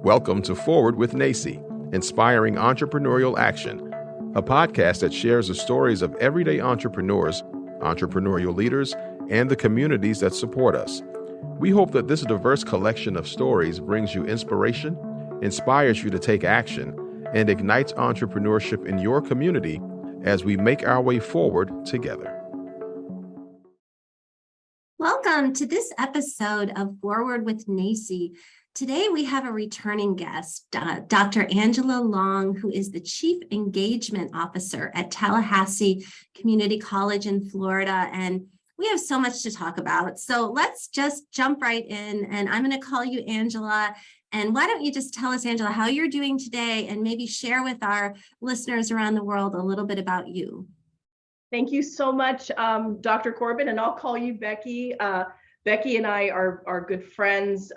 Welcome to Forward with NACCE, Inspiring Entrepreneurial Action, a podcast that shares the stories of everyday entrepreneurs, entrepreneurial leaders, and the communities that support us. We hope that this diverse collection of stories brings you inspiration, inspires you to take action, and ignites entrepreneurship in your community as we make our way forward together. Welcome to this episode of Forward with NACCE. Today we have a returning guest, Dr. Angela Long, who is the Chief Engagement Officer at Tallahassee Community College in Florida. And we have so much to talk about. So let's just jump right in. And I'm going to call you Angela. And why don't you just tell us, Angela, how you're doing today and maybe share with our listeners around the world a little bit about you. Thank you so much, Dr. Corbin, and I'll call you Becky. Becky and I are good friends.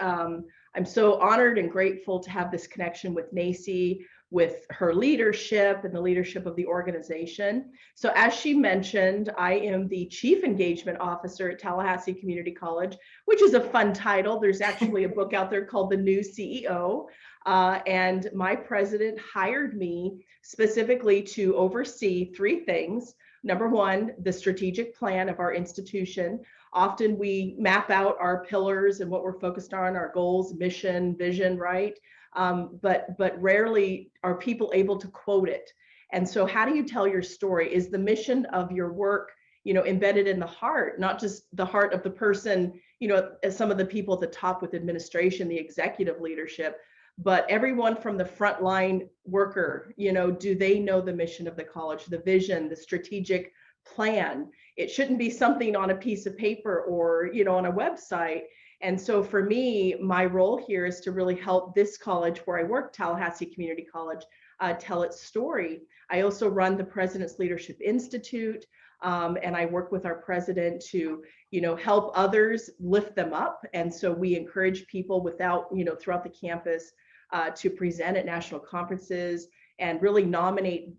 I'm so honored and grateful to have this connection with NACCE, with her leadership and the leadership of the organization. So as she mentioned, I am the Chief Engagement Officer at Tallahassee Community College, which is a fun title. There's actually a book out there called The New CEO. And my president hired me specifically to oversee three things. Number one, the strategic plan of our institution. Often we map out our pillars and what we're focused on, our goals, mission, vision, right? But rarely are people able to quote it. And so how do you tell your story? Is the mission of your work, embedded in the heart, not just the heart of the person, as some of the people at the top with administration, the executive leadership, but everyone from the frontline worker, do they know the mission of the college, the vision, the strategic plan? It shouldn't be something on a piece of paper or, on a website. And so for me, my role here is to really help this college where I work, Tallahassee Community College, tell its story. I also run the President's Leadership Institute, and I work with our president to, help others lift them up. And so we encourage people throughout the campus to present at national conferences and really nominate,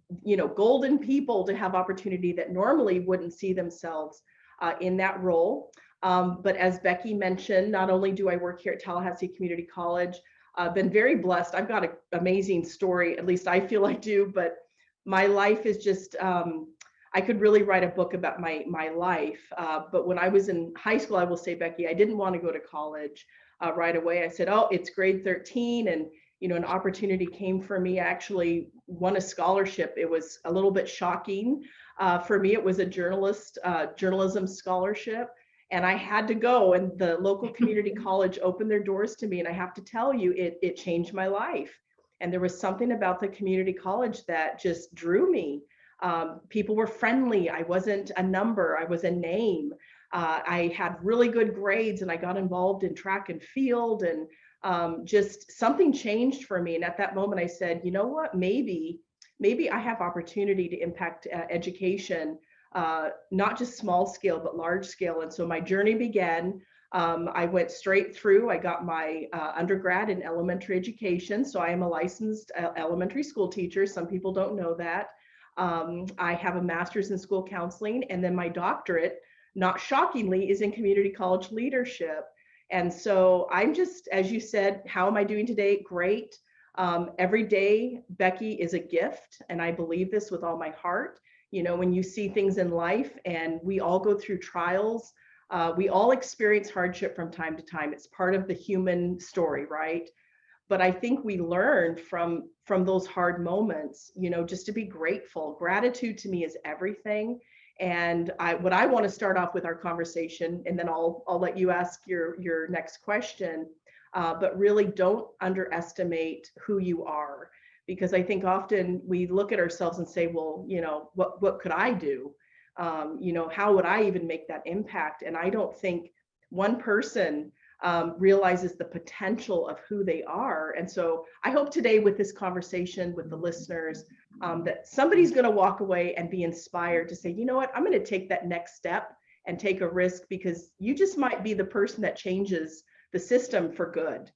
golden people to have opportunity that normally wouldn't see themselves in that role. But as Becky mentioned, not only do I work here at Tallahassee Community College, I've been very blessed. I've got an amazing story, at least I feel I do, but my life is just, I could really write a book about my life. But when I was in high school, I will say, Becky, I didn't want to go to college right away. I said, oh, it's grade 13. And an opportunity came for me. I actually won a scholarship. It was a little bit shocking. For me, it was a journalism scholarship. And I had to go, and the local community college opened their doors to me. And I have to tell you, it changed my life. And there was something about the community college that just drew me. People were friendly. I wasn't a number, I was a name. I had really good grades, and I got involved in track and field, and just something changed for me. And at that moment I said, you know what, maybe I have opportunity to impact education, not just small scale, but large scale. And so my journey began. I went straight through. I got my undergrad in elementary education. So I am a licensed elementary school teacher. Some people don't know that. I have a master's in school counseling, and then my doctorate, not shockingly, is in community college leadership. And so I'm just, as you said, how am I doing today? Great. Every day, Becky, is a gift. And I believe this with all my heart. When you see things in life, and we all go through trials, we all experience hardship from time to time. It's part of the human story, right? But I think we learn from those hard moments, just to be grateful. Gratitude to me is everything. And what I want to start off with our conversation, and then I'll let you ask your next question, but really don't underestimate who you are, because I think often we look at ourselves and say, well, what could I do? How would I even make that impact? And I don't think one person realizes the potential of who they are. And so I hope today with this conversation with the listeners, that somebody's going to walk away and be inspired to say, you know what, I'm going to take that next step and take a risk, because you just might be the person that changes the system for good.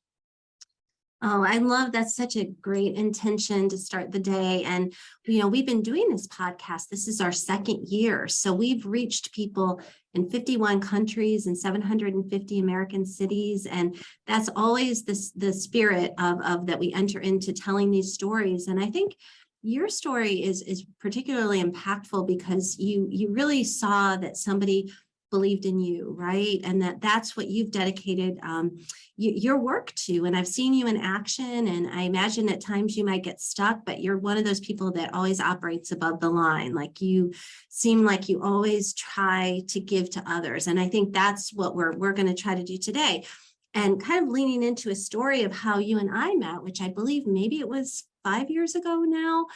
Oh, I love that's such a great intention to start the day. And, we've been doing this podcast. This is our second year. So we've reached people in 51 countries and 750 American cities. And that's always the spirit of that we enter into telling these stories. And I think your story is particularly impactful because you really saw that somebody believed in you, right? And that's what you've dedicated your work to. And I've seen you in action, and I imagine at times you might get stuck, but you're one of those people that always operates above the line. Like you seem like you always try to give to others. And I think that's what we're going to try to do today. And kind of leaning into a story of how you and I met, which I believe maybe it was 5 years ago now.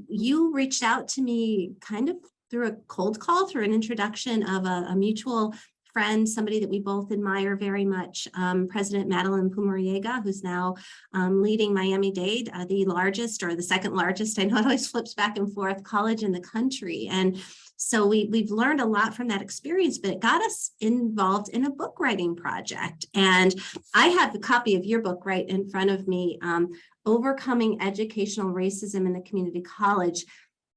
You reached out to me kind of through a cold call, through an introduction of a mutual friend, somebody that we both admire very much, President Madeline Pumariega, who's now leading Miami-Dade, the largest or the second largest, I know it always flips back and forth, college in the country. And so we've learned a lot from that experience, but it got us involved in a book writing project. And I have a copy of your book right in front of me, Overcoming Educational Racism in the Community College,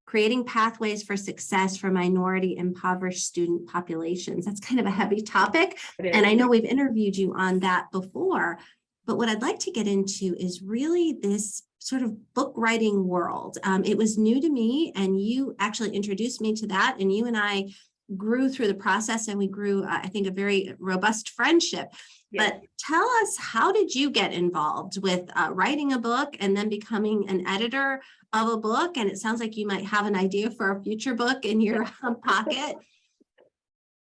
Creating Pathways for Success for Minority Impoverished Student Populations. That's kind of a heavy topic. And I know we've interviewed you on that before, but what I'd like to get into is really this sort of book writing world. It was new to me, and you actually introduced me to that, and you and I grew through the process, and we grew, I think, a very robust friendship. Yes. But tell us, how did you get involved with writing a book and then becoming an editor of a book? And it sounds like you might have an idea for a future book in your pocket.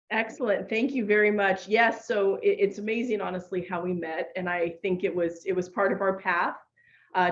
Excellent. Thank you very much. Yes. So it's amazing, honestly, how we met. And I think it was part of our path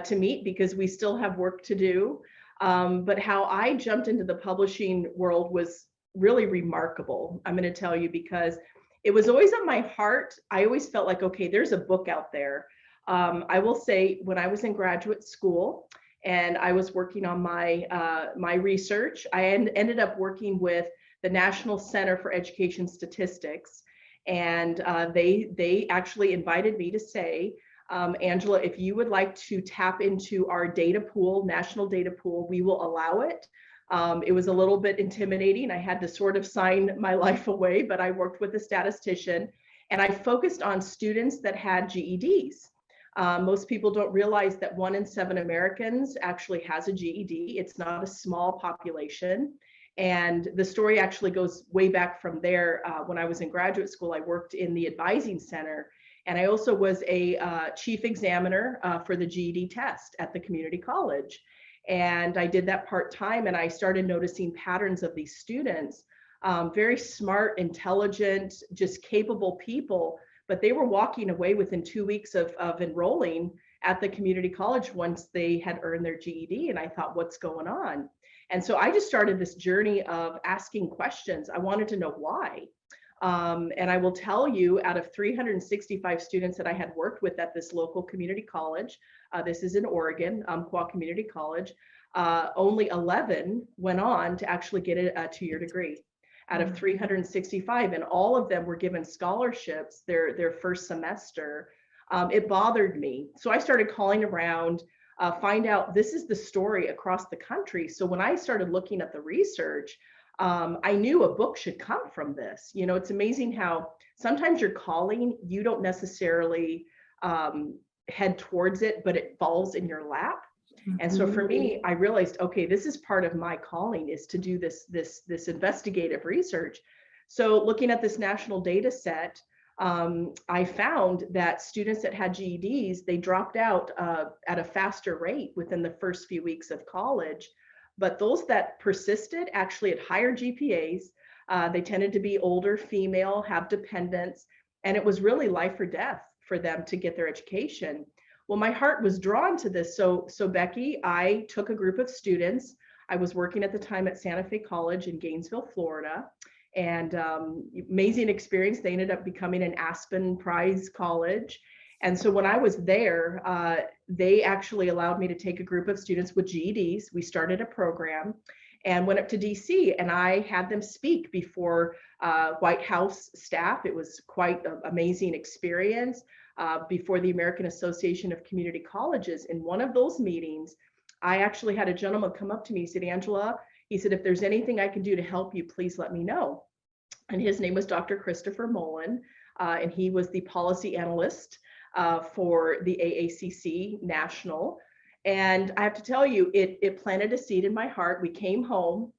to meet, because we still have work to do. But how I jumped into the publishing world was really remarkable, I'm going to tell you, because it was always on my heart. I always felt like, okay, there's a book out there. I will say, when I was in graduate school and I was working on my research, I ended up working with the National Center for Education Statistics. And they actually invited me to say, Angela, if you would like to tap into our data pool, national data pool, we will allow it. It was a little bit intimidating. I had to sort of sign my life away, but I worked with a statistician, and I focused on students that had GEDs. Most people don't realize that 1 in 7 Americans actually has a GED. It's not a small population. And the story actually goes way back from there. When I was in graduate school, I worked in the advising center, and I also was a chief examiner for the GED test at the community college. And I did that part-time, and I started noticing patterns of these students, very smart, intelligent, just capable people, but they were walking away within 2 weeks of enrolling at the community college once they had earned their GED. And I thought, what's going on? And so I just started this journey of asking questions. I wanted to know why. And I will tell you, out of 365 students that I had worked with at this local community college, this is in Oregon, Quad Community College, only 11 went on to actually get a 2-year degree out of 365, and all of them were given scholarships their first semester. It bothered me. So I started calling around, find out, this is the story across the country. So when I started looking at the research, I knew a book should come from this. You know, it's amazing how sometimes your calling, you don't necessarily head towards it, but it falls in your lap. And so for me, I realized, okay, this is part of my calling, is to do this investigative research. So looking at this national data set, I found that students that had GEDs, they dropped out at a faster rate within the first few weeks of college. But those that persisted actually had higher GPAs. They tended to be older, female, have dependents, and it was really life or death for them to get their education. Well, my heart was drawn to this. So Becky, I took a group of students. I was working at the time at Santa Fe College in Gainesville, Florida, and amazing experience. They ended up becoming an Aspen Prize College. And so when I was there, they actually allowed me to take a group of students with GEDs. We started a program and went up to DC, and I had them speak before White House staff. It was quite an amazing experience. before the American Association of Community Colleges. In one of those meetings, I actually had a gentleman come up to me. He said, Angela, he said, if there's anything I can do to help you, please let me know. And his name was Dr. Christopher Mullen, and he was the policy analyst for the AACC National. And I have to tell you, it planted a seed in my heart. We came home.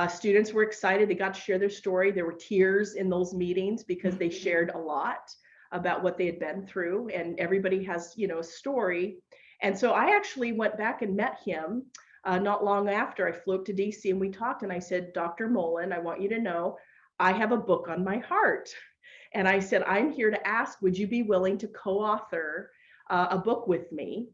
Students were excited. They got to share their story. There were tears in those meetings because they shared a lot about what they had been through, and everybody has, you know, a story. And so I actually went back and met him not long after. I flew up to DC and we talked, and I said, Dr. Mullen, I want you to know I have a book on my heart. And I said, I'm here to ask, would you be willing to co-author a book with me?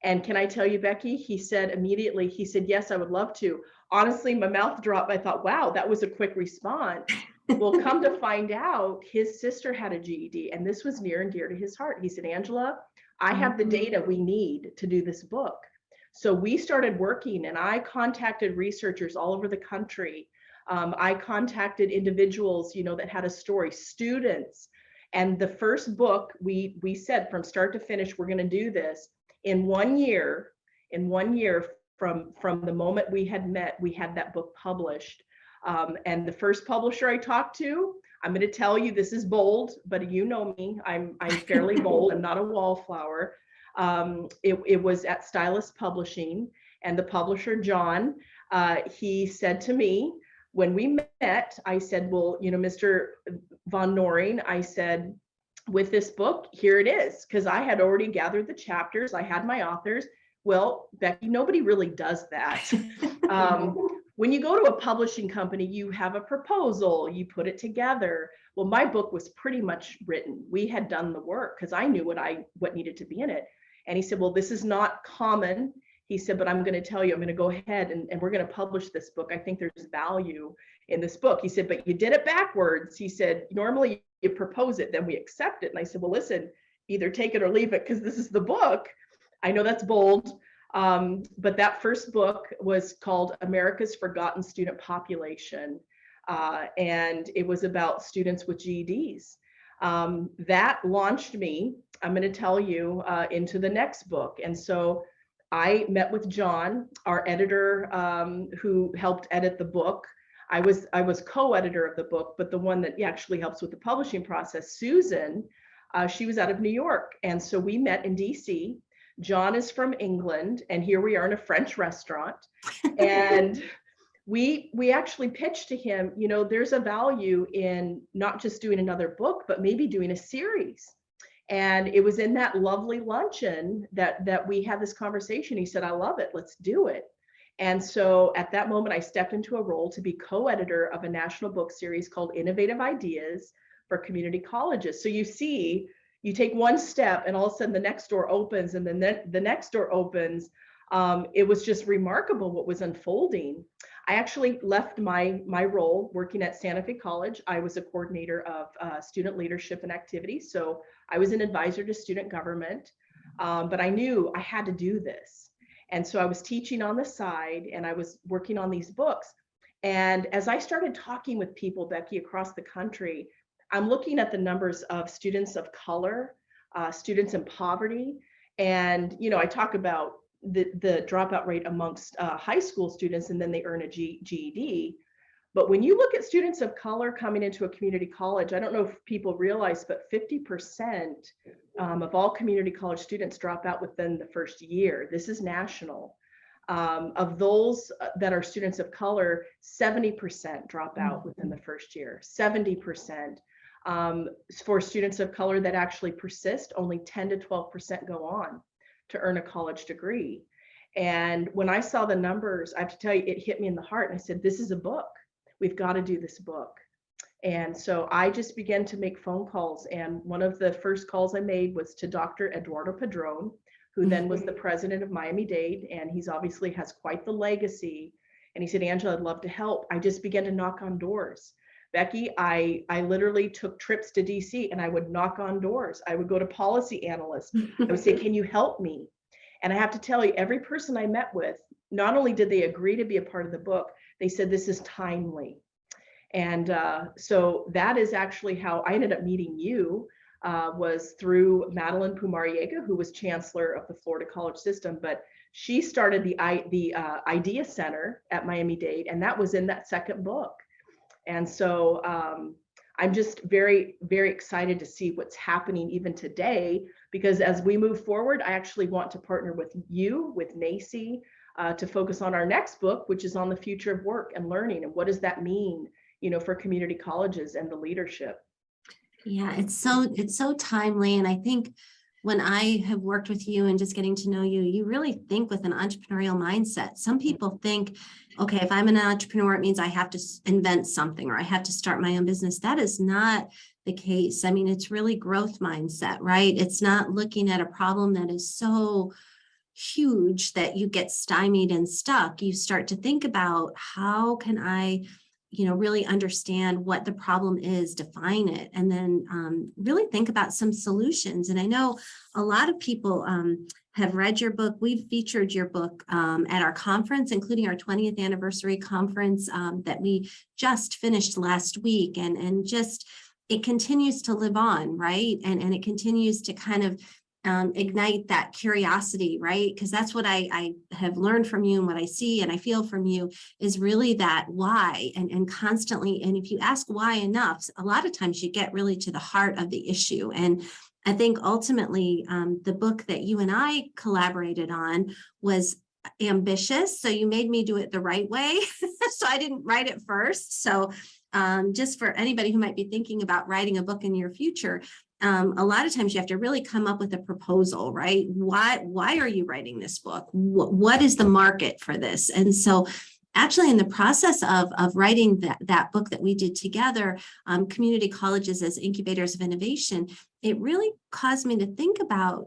And can I tell you, Becky, he said immediately, he said, yes, I would love to. Honestly, my mouth dropped. I thought, wow, that was a quick response. Well, come to find out, his sister had a GED, and this was near and dear to his heart. He said, Angela, I have the data we need to do this book. So we started working, and I contacted researchers all over the country. I contacted individuals, you know, that had a story, students. And the first book, we said from start to finish, we're going to do this in 1 year. In 1 year from the moment we had met, we had that book published. And the first publisher I talked to, I'm going to tell you, this is bold, but you know me, I'm fairly bold. I'm not a wallflower. It was at Stylus Publishing, and the publisher, John, he said to me, when we met, I said, well, you know, Mr. Von Noring, I said, with this book, here it is, because I had already gathered the chapters. I had my authors. Well, Becky, nobody really does that. When you go to a publishing company, you have a proposal, you put it together. Well, my book was pretty much written. We had done the work because I knew what needed to be in it. And he said, well, this is not common. He said, but I'm going to tell you, I'm going to go ahead and we're going to publish this book. I think there's value in this book. He said, but you did it backwards. He said, normally you propose it, then we accept it. And I said, well, listen, either take it or leave it, because this is the book. I know that's bold. But that first book was called America's Forgotten Student Population. And it was about students with GEDs. That launched me, I'm going to tell you, into the next book. And so I met with John, our editor, who helped edit the book. I was co-editor of the book, but the one that actually helps with the publishing process, Susan, she was out of New York. And so we met in DC. John is from England, and here we are in a French restaurant. And we actually pitched to him, you know, there's a value in not just doing another book, but maybe doing a series. And it was in that lovely luncheon that we had this conversation. He said, I love it, let's do it. And so at that moment, I stepped into a role to be co-editor of a national book series called Innovative Ideas for Community Colleges. So you see, you take one step and all of a sudden the next door opens, and then the next door opens. It was just remarkable what was unfolding. I actually left my role working at Santa Fe College. I was a coordinator of student leadership and activities. So I was an advisor to student government, but I knew I had to do this. And so I was teaching on the side, and I was working on these books. And as I started talking with people, Becky, across the country, I'm looking at the numbers of students of color, students in poverty. And, you know, I talk about the dropout rate amongst high school students, and then they earn a GED. But when you look at students of color coming into a community college, I don't know if people realize, but 50% of all community college students drop out within the first year. This is national. Of those that are students of color, 70% drop out within the first year, 70%. For students of color that actually persist, only 10 to 12% go on to earn a college degree. And when I saw the numbers, I have to tell you, it hit me in the heart. And I said, this is a book. We've got to do this book. And so I just began to make phone calls. And one of the first calls I made was to Dr. Eduardo Padron, who then was the president of Miami-Dade. And he's obviously has quite the legacy. And he said, Angela, I'd love to help. I just began to knock on doors. Becky, I literally took trips to DC, and I would knock on doors. I would go to policy analysts. I would say, can you help me? And I have to tell you, every person I met with, not only did they agree to be a part of the book, they said, this is timely. And so that is actually how I ended up meeting you. was through Madeline Pumariega, who was chancellor of the Florida college system, but she started the Idea Center at Miami-Dade, and that was in that second book. And so I'm just very, very excited to see what's happening even today, because as we move forward, I actually want to partner with you, with NACCE, to focus on our next book, which is on the future of work and learning, and what does that mean, for community colleges and the leadership. Yeah, it's so timely. And I think when I have worked with you and just getting to know you, you really think with an entrepreneurial mindset. Some people think, okay, if I'm an entrepreneur, it means I have to invent something or I have to start my own business. That is not the case. I mean, it's really growth mindset, right? It's not looking at a problem that is so huge that you get stymied and stuck. You start to think about, how can I really understand what the problem is, define it, and then really think about some solutions. And I know a lot of people have read your book. We've featured your book at our conference, including our 20th anniversary conference that we just finished last week. And just, it continues to live on, right? And it continues to kind of ignite that curiosity, right? Because that's what I have learned from you, and what I see and I feel from you is really that why, and constantly. And if you ask why enough, a lot of times you get really to the heart of the issue. And I think ultimately the book that you and I collaborated on was ambitious. So you made me do it the right way. So I didn't write it first. So just for anybody who might be thinking about writing a book in your future, a lot of times you have to really come up with a proposal, right? Why are you writing this book? What is the market for this? And so actually in the process of writing that book that we did together, Community Colleges as Incubators of Innovation, it really caused me to think about,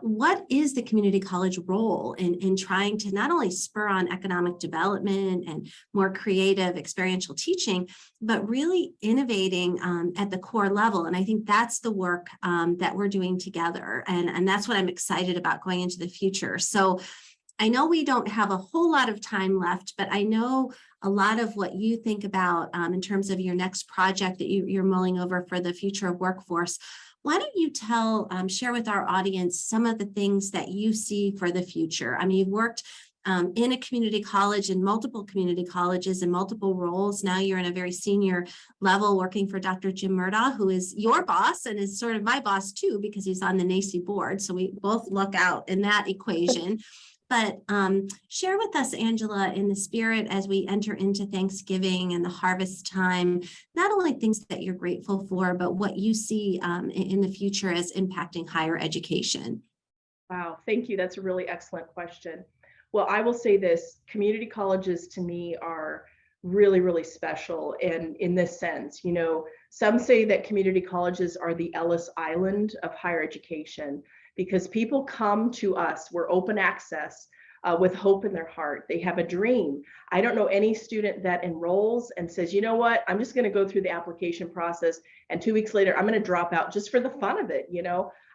what is the community college role in trying to not only spur on economic development and more creative experiential teaching, but really innovating at the core level. And I think that's the work that we're doing together. And that's what I'm excited about going into the future. So I know we don't have a whole lot of time left, but I know a lot of what you think about in terms of your next project that you're mulling over for the future of workforce. Why don't you share with our audience some of the things that you see for the future? I mean, you've worked in a community college, in multiple community colleges, in multiple roles. Now you're in a very senior level working for Dr. Jim Murdaugh, who is your boss and is sort of my boss too, because he's on the NACCE board. So we both look out in that equation. But share with us, Angela, in the spirit as we enter into Thanksgiving and the harvest time, not only things that you're grateful for, but what you see in the future as impacting higher education. Wow, thank you. That's a really excellent question. Well, I will say this, community colleges to me are really, really special. And in this sense, some say that community colleges are the Ellis Island of higher education, because people come to us, we're open access with hope in their heart. They have a dream. I don't know any student that enrolls and says, you know what, I'm just going to go through the application process and 2 weeks later, I'm going to drop out just for the fun of it.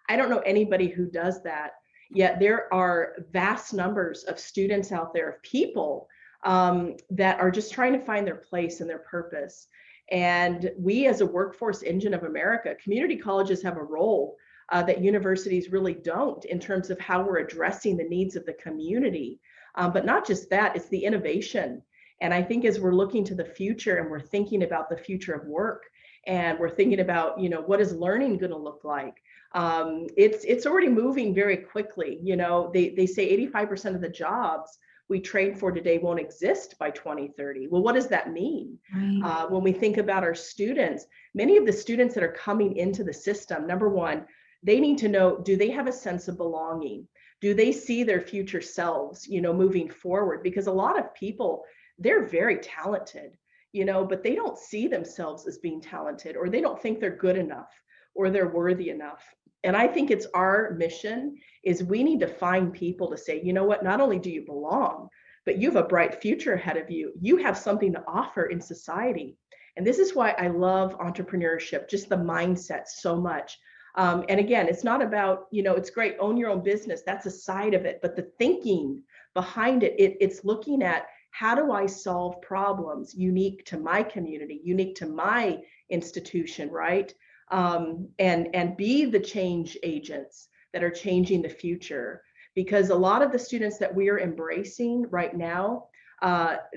I don't know anybody who does that. Yet there are vast numbers of students out there, of people that are just trying to find their place and their purpose. And we, as a workforce engine of America, community colleges have a role that universities really don't, in terms of how we're addressing the needs of the community. But not just that, it's the innovation. And I think as we're looking to the future and we're thinking about the future of work, and we're thinking about, what is learning going to look like? It's already moving very quickly. They say 85% of the jobs we train for today won't exist by 2030. Well, what does that mean? Right. When we think about our students, many of the students that are coming into the system, number one, they need to know, do they have a sense of belonging? Do they see their future selves, moving forward? Because a lot of people, they're very talented, but they don't see themselves as being talented, or they don't think they're good enough, or they're worthy enough. And I think it's our mission is we need to find people to say, you know what, not only do you belong, but you have a bright future ahead of you. You have something to offer in society. And this is why I love entrepreneurship, just the mindset so much. And again, it's not about, it's great, own your own business. That's a side of it. But the thinking behind it, it's looking at, how do I solve problems unique to my community, unique to my institution, right? and be the change agents that are changing the future. Because a lot of the students that we are embracing right now,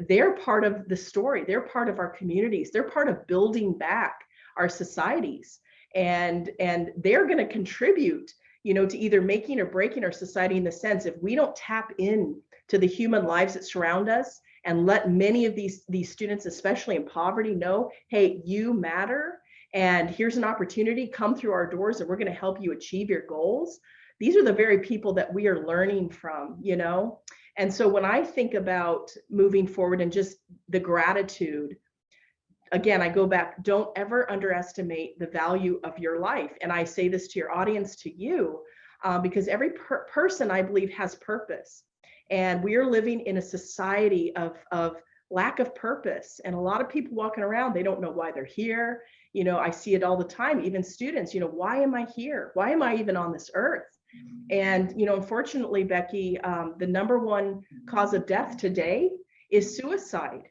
they're part of the story. They're part of our communities. They're part of building back our societies, and they're going to contribute, to either making or breaking our society, in the sense, if we don't tap in to the human lives that surround us and let many of these students, especially in poverty, know, hey, you matter, and here's an opportunity, come through our doors and we're going to help you achieve your goals. These are the very people that we are learning from, And so when I think about moving forward and just the gratitude, again, I go back, don't ever underestimate the value of your life. And I say this to your audience, to you, because every person, I believe, has purpose. And we are living in a society of lack of purpose. And a lot of people walking around, they don't know why they're here. I see it all the time, even students, why am I here? Why am I even on this earth? And, unfortunately, Becky, the number one cause of death today is suicide.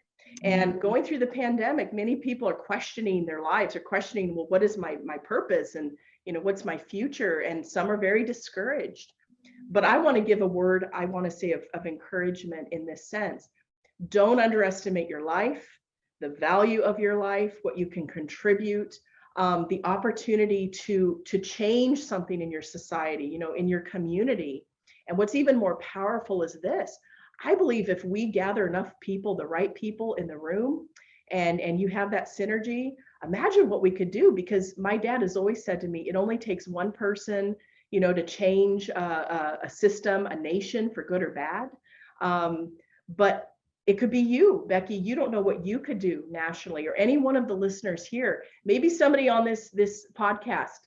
And going through the pandemic, many people are questioning their lives, or questioning, well, what is my purpose? And, what's my future? And some are very discouraged. But I want to give a word, I want to say, of encouragement in this sense. Don't underestimate your life, the value of your life, what you can contribute, the opportunity to change something in your society, in your community. And what's even more powerful is this. I believe if we gather enough people, the right people in the room, and you have that synergy, imagine what we could do. Because my dad has always said to me, it only takes one person, to change a system, a nation, for good or bad. But it could be you, Becky. You don't know what you could do nationally, or any one of the listeners here. Maybe somebody on this podcast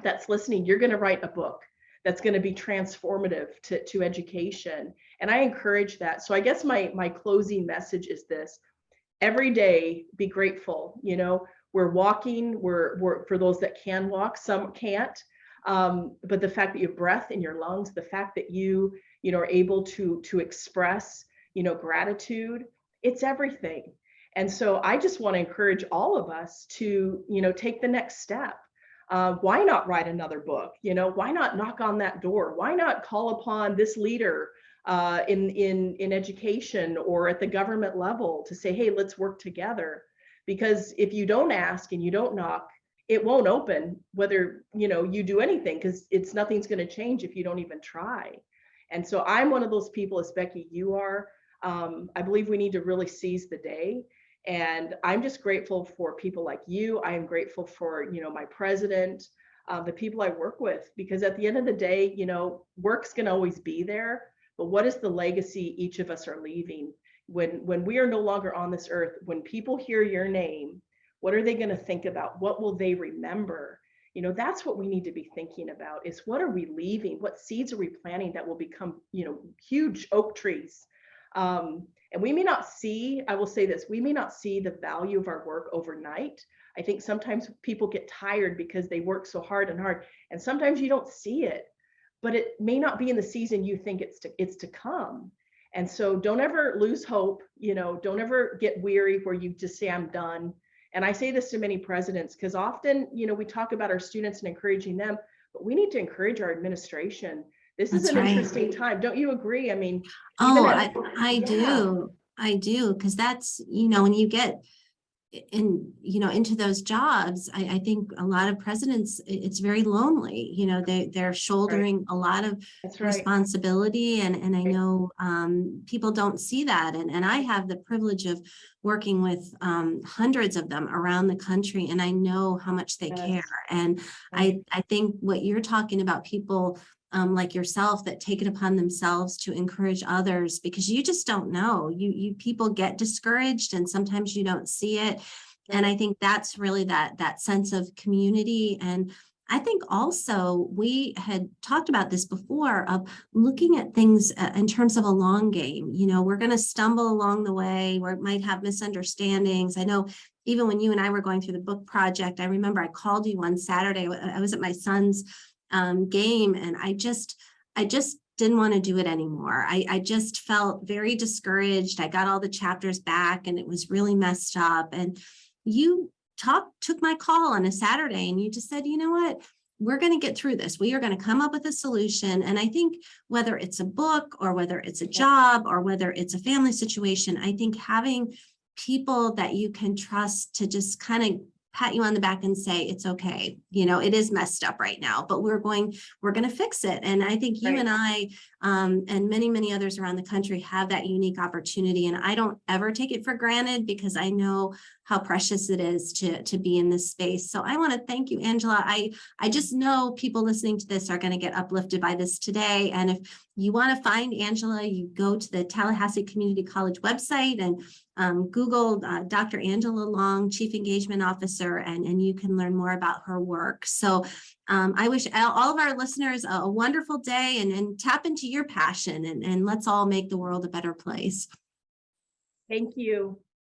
that's listening, you're going to write a book that's going to be transformative to education. And I encourage that. So I guess my closing message is this: every day, be grateful. We're walking, we're for those that can walk, some can't. But the fact that you have breath in your lungs, the fact that you are able to express, gratitude, it's everything. And so I just want to encourage all of us to, take the next step. Why not write another book? Why not knock on that door? Why not call upon this leader in education or at the government level to say, hey, let's work together? Because if you don't ask and you don't knock, it won't open, whether you do anything, because nothing's going to change if you don't even try. And so I'm one of those people, as Becky, you are. I believe we need to really seize the day. And I'm just grateful for people like you. I am grateful for, my president, the people I work with, because at the end of the day, work's going to always be there. But what is the legacy each of us are leaving when we are no longer on this earth? When people hear your name, what are they going to think about? What will they remember? That's what we need to be thinking about, is what are we leaving? What seeds are we planting that will become, huge oak trees? And we may not see, I will say this, we may not see the value of our work overnight. I think sometimes people get tired because they work so hard, and sometimes you don't see it, but it may not be in the season you think it's to come. And so don't ever lose hope, don't ever get weary where you just say, I'm done. And I say this to many presidents, because often, we talk about our students and encouraging them, but we need to encourage our administration. This is an interesting time. Don't you agree? I mean, I do. Because that's, when you get into those jobs, I think a lot of presidents, it's very lonely. They're shouldering a lot of responsibility, and I know people don't see that. And I have the privilege of working with hundreds of them around the country, and I know how much they care. And I think what you're talking about, people like yourself that take it upon themselves to encourage others, because you just don't know. You people get discouraged, and sometimes you don't see it. And I think that's really that sense of community. And I think also we had talked about this before, of looking at things in terms of a long game. We're going to stumble along the way, where it might have misunderstandings. I know even when you and I were going through the book project, I remember I called you one Saturday. I was at my son's game, and I just didn't want to do it anymore. I just felt very discouraged. I got all the chapters back, and it was really messed up. And you took my call on a Saturday and you just said, you know what, we're going to get through this. We are going to come up with a solution. And I think whether it's a book or whether it's a job or whether it's a family situation, I think having people that you can trust to just kind of pat you on the back and say, it's okay. You know, it is messed up right now, but we're going to fix it. And I think you and I, and many, many others around the country have that unique opportunity. And I don't ever take it for granted because I know how precious it is to be in this space. So I want to thank you, Angela. I just know people listening to this are going to get uplifted by this today. And if you want to find Angela, you go to the Tallahassee Community College website and Google Dr. Angela Long, Chief Engagement Officer, and you can learn more about her work. So I wish all of our listeners a wonderful day and tap into your passion and let's all make the world a better place. Thank you.